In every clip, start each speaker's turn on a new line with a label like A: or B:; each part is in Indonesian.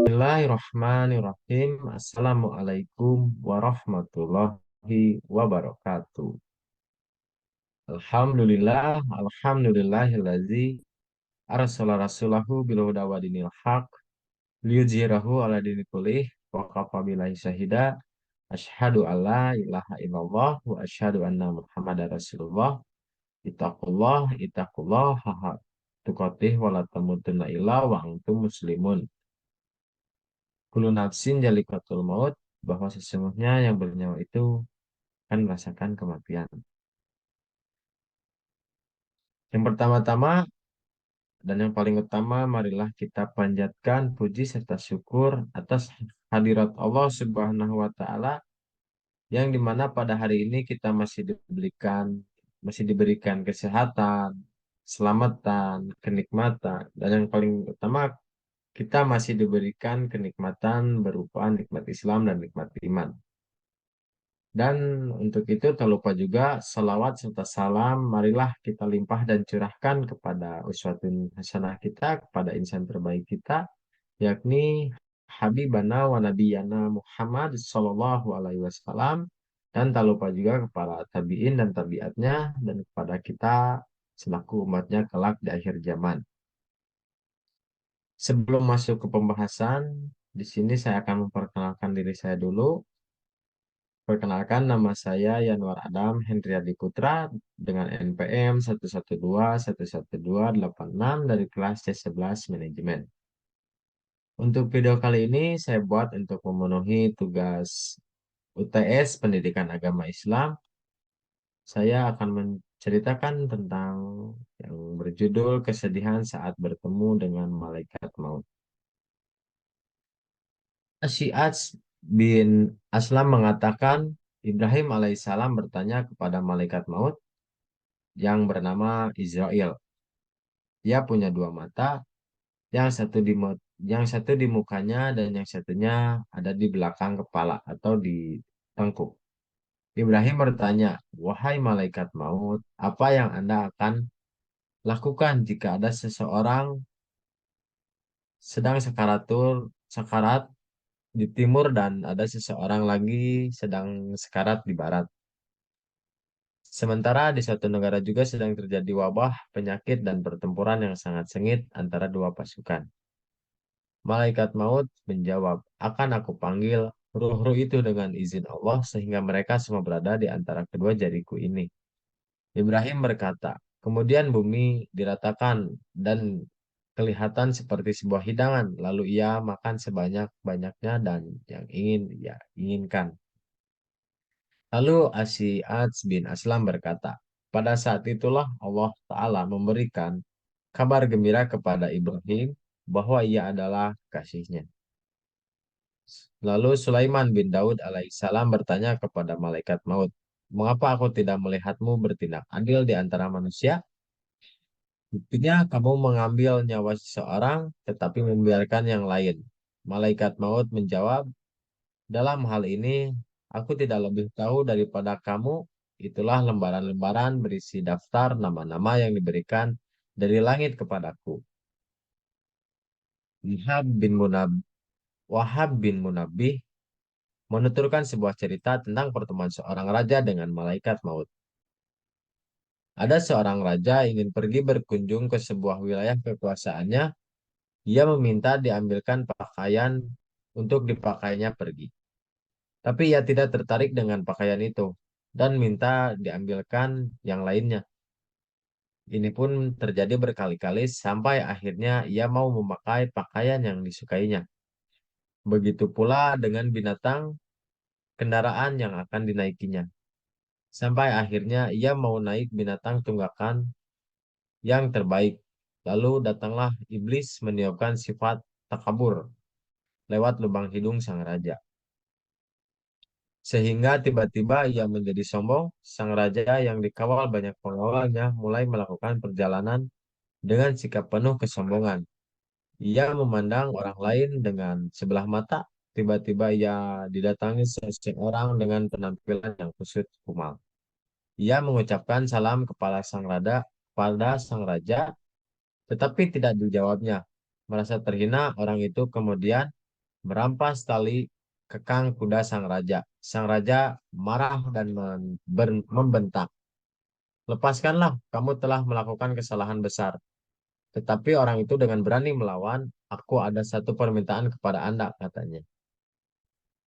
A: Bismillahirrahmanirrahim. Assalamualaikum warahmatullahi wabarakatuh. Alhamdulillahillazi arsala rasulahu bil huda wa dinil haq liyudhhirahu ala dini kullih wa kafa billahi syahida. Asyhadu alla ilaha illallah wa asyhadu anna Muhammadar Rasulullah. Ittaqullah haqa tuqatih wa la tamutunna illa wa antum muslimun. Kullu nafsin jalikatul maut, bahwa sesungguhnya yang bernyawa itu akan merasakan kematian. Yang pertama-tama dan yang paling utama, marilah kita panjatkan puji serta syukur atas hadirat Allah Subhanahu wa Ta'ala, yang dimana pada hari ini kita masih diberikan kesehatan, keselamatan, kenikmatan, dan yang paling utama kita masih diberikan kenikmatan berupa nikmat Islam dan nikmat iman. Dan untuk itu tak lupa juga salawat serta salam marilah kita limpah dan curahkan kepada uswatun hasanah kita, kepada insan terbaik kita, yakni Habibana wa Nabiyana Muhammad Sallallahu Alaihi Wasallam, dan tak lupa juga kepada tabiin dan tabiatnya, dan kepada kita selaku umatnya kelak di akhir zaman. Sebelum masuk ke pembahasan, di sini saya akan memperkenalkan diri saya dulu. Perkenalkan, nama saya Yanwar Adam Hendriadi Putra dengan NPM 112112886 dari kelas C11 Manajemen. Untuk video kali ini saya buat untuk memenuhi tugas UTS Pendidikan Agama Islam. Saya akan menceritakan tentang yang berjudul kesedihan saat bertemu dengan malaikat maut. Asy'ad bin Aslam mengatakan, Ibrahim alaihissalam bertanya kepada malaikat maut yang bernama Israel. Dia punya dua mata, yang satu di mukanya dan yang satunya ada di belakang kepala atau di tengkuk. Ibrahim bertanya, "Wahai malaikat maut, apa yang Anda akan lakukan jika ada seseorang sedang sekarat di timur dan ada seseorang lagi sedang sekarat di barat? Sementara di suatu negara juga sedang terjadi wabah, penyakit, dan pertempuran yang sangat sengit antara dua pasukan." Malaikat maut menjawab, "Akan aku panggil ruh-ruh itu dengan izin Allah sehingga mereka semua berada di antara kedua jariku ini." Ibrahim berkata, "Kemudian bumi diratakan dan kelihatan seperti sebuah hidangan, lalu ia makan sebanyak-banyaknya dan yang ingin ia inginkan." Lalu Asy'ad bin Aslam berkata, "Pada saat itulah Allah Ta'ala memberikan kabar gembira kepada Ibrahim bahwa ia adalah kasihnya." Lalu Sulaiman bin Daud alaihissalam bertanya kepada malaikat maut, "Mengapa aku tidak melihatmu bertindak adil di antara manusia? Buktinya kamu mengambil nyawa seseorang tetapi membiarkan yang lain." Malaikat maut menjawab, "Dalam hal ini aku tidak lebih tahu daripada kamu. Itulah lembaran-lembaran berisi daftar nama-nama yang diberikan dari langit kepadaku." Wahab bin Munab Wahab bin Munabbih menuturkan sebuah cerita tentang pertemuan seorang raja dengan malaikat maut. Ada seorang raja ingin pergi berkunjung ke sebuah wilayah kekuasaannya. Ia meminta diambilkan pakaian untuk dipakainya pergi. Tapi ia tidak tertarik dengan pakaian itu dan minta diambilkan yang lainnya. Ini pun terjadi berkali-kali sampai akhirnya ia mau memakai pakaian yang disukainya. Begitu pula dengan binatang kendaraan yang akan dinaikinya. Sampai akhirnya ia mau naik binatang tunggakan yang terbaik. Lalu datanglah iblis meniupkan sifat takabur lewat lubang hidung sang raja. Sehingga tiba-tiba ia menjadi sombong. Sang raja yang dikawal banyak pengawalnya mulai melakukan perjalanan dengan sikap penuh kesombongan. Ia memandang orang lain dengan sebelah mata. Tiba-tiba ia didatangi seseorang dengan penampilan yang kusut kumal. Ia mengucapkan salam kepada sang raja, tetapi tidak dijawabnya. Merasa terhina, orang itu kemudian merampas tali kekang kuda sang raja. Sang raja marah dan membentak, "Lepaskanlah, kamu telah melakukan kesalahan besar." Tetapi orang itu dengan berani melawan, "Aku ada satu permintaan kepada Anda," katanya.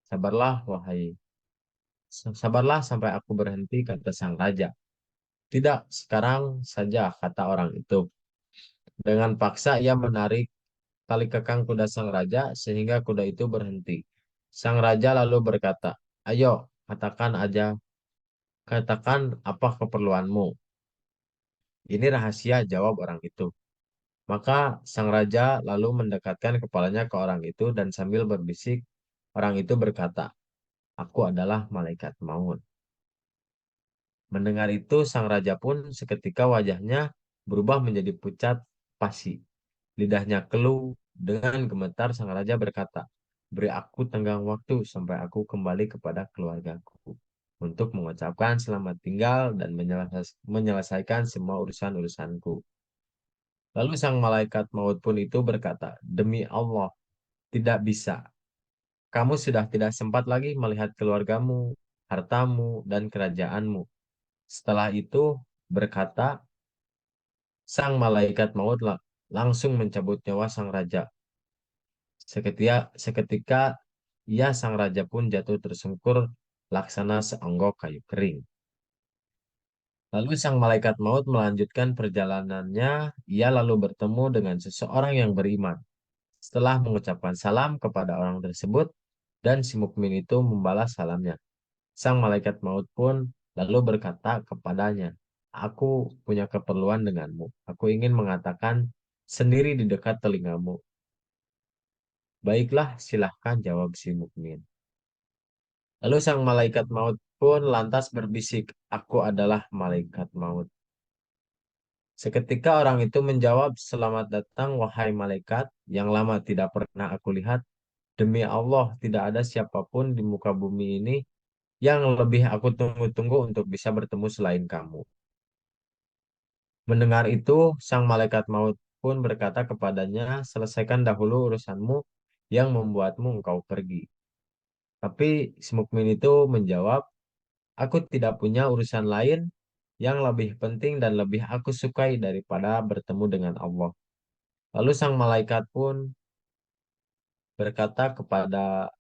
A: "Sabarlah, sabarlah sampai aku berhenti," kata sang raja. "Tidak, sekarang saja," kata orang itu. Dengan paksa ia menarik tali kekang kuda sang raja sehingga kuda itu berhenti. Sang raja lalu berkata, "Ayo, katakan aja, katakan apa keperluanmu." "Ini rahasia," jawab orang itu. Maka sang raja lalu mendekatkan kepalanya ke orang itu dan sambil berbisik, orang itu berkata, "Aku adalah malaikat maut." Mendengar itu, sang raja pun seketika wajahnya berubah menjadi pucat pasi. Lidahnya keluh. Dengan gemetar sang raja berkata, "Beri aku tenggang waktu sampai aku kembali kepada keluargaku untuk mengucapkan selamat tinggal dan menyelesaikan semua urusan-urusanku." Lalu sang malaikat maut pun itu berkata, "Demi Allah, tidak bisa. Kamu sudah tidak sempat lagi melihat keluargamu, hartamu, dan kerajaanmu." Setelah itu berkata, sang malaikat maut langsung mencabut nyawa sang raja. Seketika ia sang raja pun jatuh tersungkur laksana seonggok kayu kering. Lalu sang malaikat maut melanjutkan perjalanannya. Ia lalu bertemu dengan seseorang yang beriman. Setelah mengucapkan salam kepada orang tersebut, dan si mukmin itu membalas salamnya. Sang malaikat maut pun lalu berkata kepadanya, "Aku punya keperluan denganmu. Aku ingin mengatakan sendiri di dekat telingamu." "Baiklah, silahkan," jawab si mukmin. Lalu sang malaikat maut pun lantas berbisik, "Aku adalah malaikat maut." Seketika orang itu menjawab, "Selamat datang, wahai malaikat yang lama tidak pernah aku lihat. Demi Allah, tidak ada siapapun di muka bumi ini yang lebih aku tunggu-tunggu untuk bisa bertemu selain kamu." Mendengar itu, sang malaikat maut pun berkata kepadanya, "Selesaikan dahulu urusanmu yang membuatmu engkau pergi." Tapi si mukmin itu menjawab, "Aku tidak punya urusan lain yang lebih penting dan lebih aku sukai daripada bertemu dengan Allah." Lalu sang malaikat pun berkata kepada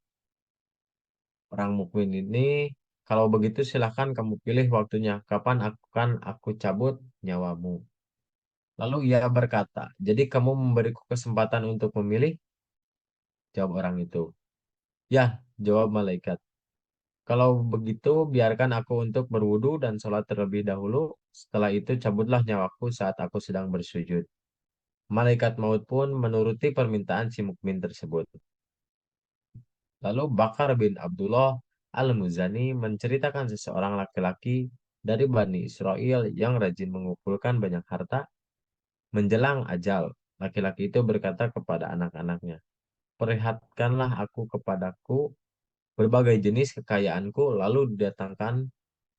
A: orang mukmin ini, "Kalau begitu silahkan kamu pilih waktunya, kapan akan aku cabut nyawamu." Lalu ia berkata, "Jadi kamu memberiku kesempatan untuk memilih?" Jawab orang itu. "Ya," jawab malaikat. "Kalau begitu biarkan aku untuk berwudu dan sholat terlebih dahulu. Setelah itu cabutlah nyawaku saat aku sedang bersujud." Malaikat maut pun menuruti permintaan si mukmin tersebut. Lalu Bakar bin Abdullah Al-Muzani menceritakan seseorang laki-laki dari Bani Israel yang rajin mengumpulkan banyak harta. Menjelang ajal, laki-laki itu berkata kepada anak-anaknya, "Perlihatkanlah aku kepadaku berbagai jenis kekayaanku." Lalu didatangkan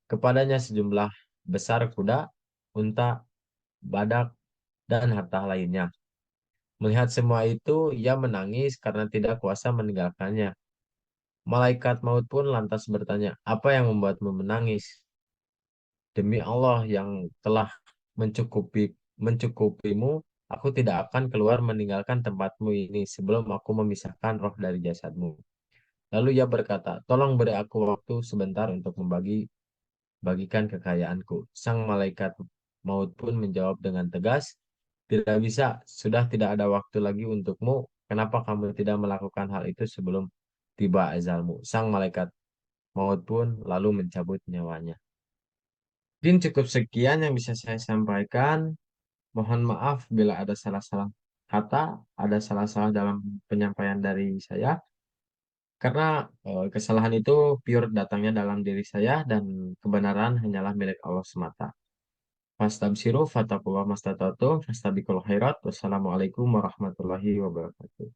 A: kepadanya sejumlah besar kuda, unta, badak, dan harta lainnya. Melihat semua itu, ia menangis karena tidak kuasa meninggalkannya. Malaikat maut pun lantas bertanya, "Apa yang membuatmu menangis?" "Demi Allah yang telah mencukupimu, aku tidak akan keluar meninggalkan tempatmu ini sebelum aku memisahkan roh dari jasadmu." Lalu ia berkata, "Tolong beri aku waktu sebentar untuk bagikan kekayaanku." Sang malaikat maut pun menjawab dengan tegas, "Tidak bisa, sudah tidak ada waktu lagi untukmu. Kenapa kamu tidak melakukan hal itu sebelum tiba ajalmu?" Sang malaikat maut pun lalu mencabut nyawanya. Mungkin cukup sekian yang bisa saya sampaikan. Mohon maaf bila ada salah-salah kata, ada salah-salah dalam penyampaian dari saya. Karena kesalahan itu pure datangnya dalam diri saya dan kebenaran hanyalah milik Allah semata. Fastabsiru fatakullah mastatatu fastabikul khairat. Wassalamualaikum warahmatullahi wabarakatuh.